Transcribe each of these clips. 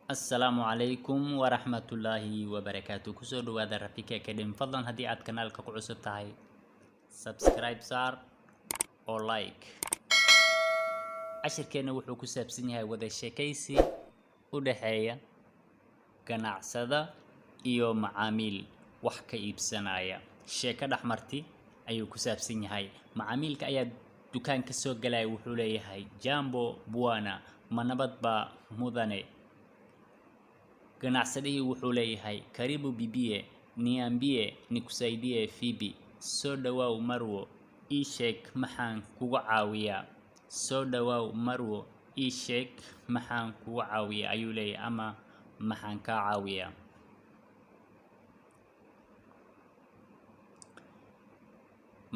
السلام عليكم ورحمة الله وبركاته. كسو دواada Rafiki Academy. fadlan haddii aad kanaalka ku cusub tahay subscribe saar oo like. Cashirkeena wuxuu ku saabsan yahay wada sheekaysi u dhaxeeya ganacsada iyo macaamiil wax ka iibsanaya. Sheeko dhaxmarti ayuu ku saabsan yahay. Macaamilka ayaa dukaan ka soo galay wuxuu leeyahay jambo bwana ma nabad ba mudane. Ganacsadihii wuxuu leeyahay karibu bibie niambie nikusaidie Phoebe. Soo dhawaaw Marwo, ii sheeg maxaan kugu caawiyaa. Soo dhawaaw Marwo, ii sheeg maxaan kugu caawiyaa ayuu leeyahay ama maxaan ka caawiyaa.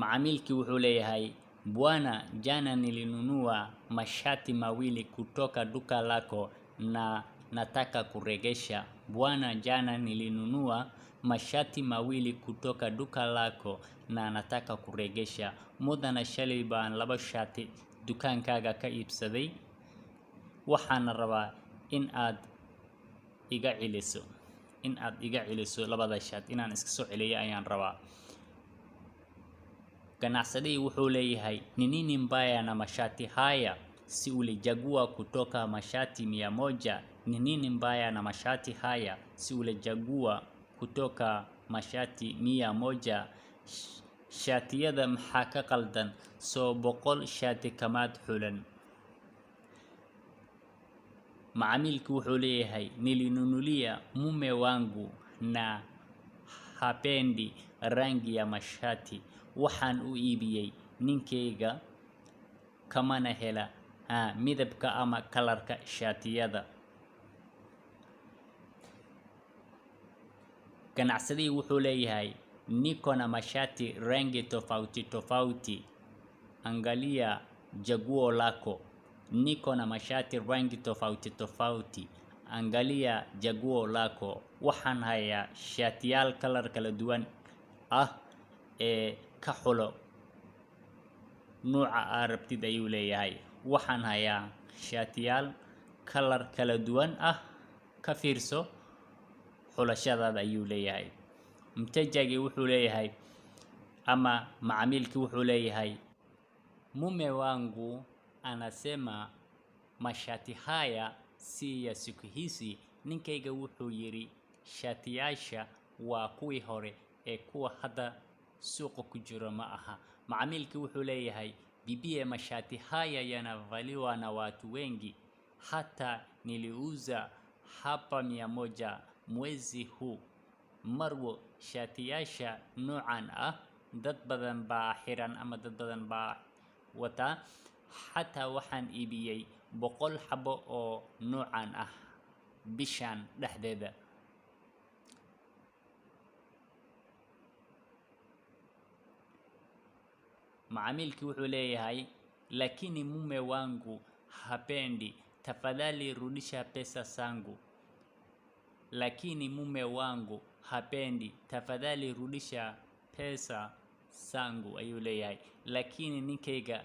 Macaamilkii wuxuu leeyahay bwana, jana nilinunua mashati mawili kutoka duka lako na nataka kuregesha. Bwana, jana nilinunua mashati mawili kutoka duka lako na nataka kuregesha. Mudana shalay baan laba shati dukaankaaga ka iibsaday, waxaana rabaa in aad iga celiso labada shati, inaan iska soo celiyo ayaan rabaa. Ganacsadihii wuxuu leeyahay ni nini mbaya na mashati haya, si ulijagua kutoka mashati 100. Ni nini mbaya na mashati haya, si ulijagua kutoka mashati 100. Shatiyada maxaa ka qaldan, soo 100 shati kamaad xulan. Macaamilku wuxuu leeyahay nilinunulia mume wangu na hapendi rangi ya mashati. Waxaan u iibiyey ninkeyga kamana hela midabka ama kalarka shatiyada. Ganacsadihii wuxuu leeyahay niko na mashati rangi tofauti tofauti, angalia jaguo lako. Niko na mashati rangi tofauti tofauti, angalia jaguo lako. Waxaan hayaa shatiyaal kalar kala duwan ka xulo nuuca aad rabtid ayuu leeyahay. Waxaan hayaa shatiyaal kalar kala duwan ka fiirso xulashadaada ayuu leeyahay. Mtejagi wuxuu leeyahay ama macaamilki wuxuu leeyahay mume wangu anasema mashati haya si ya siku hizi. Ninkeyga wuxuu yiri shatiyasha waa kuwii hore kuwa hadda suuqa ku jiro ma aha. Macaamilki wuxuu leeyahay bibie mashati haya yanavaliwa na watu wengi, hata niliuza hapa 100 mwezi huu. Marwo, shatiyasha noocan dad badan baa xiran ama dad badan baa wata, xataa waxaan iibiyey 100 xabo oo noocan bishan dhexdeeda. Macaamilki wuxuu leeyahay lakini mume wangu hapendi, tafadhali rudisha pesa zangu. Lakini mume wangu hapendi, tafadhali rudisha pesa zangu ayuu leeyahay. Lakini ninkeyga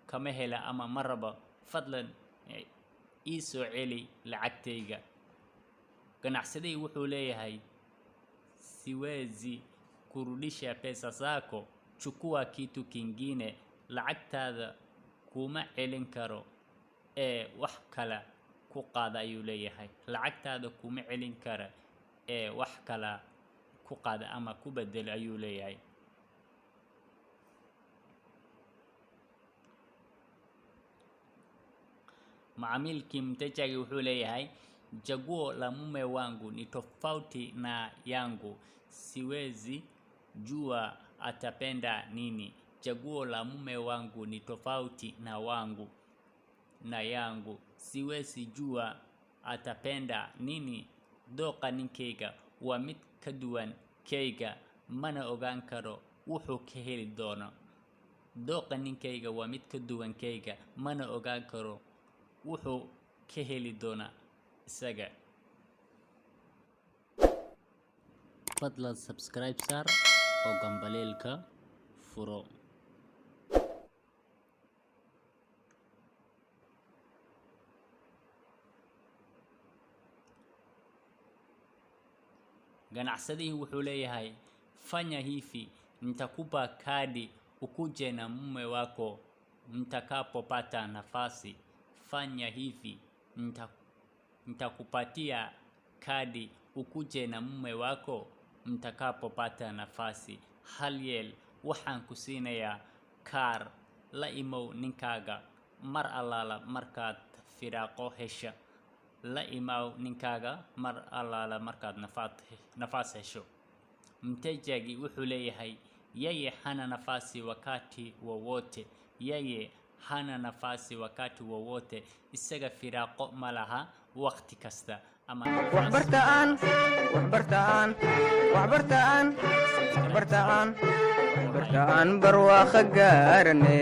kama hela ama maraba, fadlan ii soo celi lacagteyga. Ganacsadihii wuxuu leeyahay siwezi kurudisha pesa zako, chukua kitu kingine. Lacagtaada kuma celin karo, wax kala ku qaada ayuu leeyahay. Lacagtaada kuma celin kara, wax kala ku qaada ama ku bedel ayuu leeyahay. Macaamilki mtejagi wuxuu leeyahay jaguo la mume wangu ni tofauti na yangu, siwezi jua atapenda nini. Jaguo la mume wangu ni tofauti na yangu, siwezi jua atapenda nini. Dooqa ninkeyga waa mid ka duwan keyga, mana ogaan karo wuxuu ka heli doono. Dooqa ninkeyga waa mid ka duwan keyga, mana ogaan karo wuxuu ka heli doona isaga. Fadlan subscribe saar oo gambaleelka furo. ganacsadihii wuxuu leeyahay fanya hivi, nitakupa kadi ukuje na mume wako mtakapopata nafasi. Fanya hivi, nitakupatia kadi ukuje na mume wako mtakapopata nafasi. Halyeel, waxaan ku siinayaa kaar, la imow ninkaaga mar allaala markaad firaaqo hesha. La imaw ninkaaga mar allaala markaad nafaas hesho. Mtejagi wuxuu leeyahay yeye hana nafasi wakati wowote. Yeye hana nafasi wakati wowote, isaga firaaqo ma laha waqti kasta. Ama waxbartaan barwaaqo gaarane.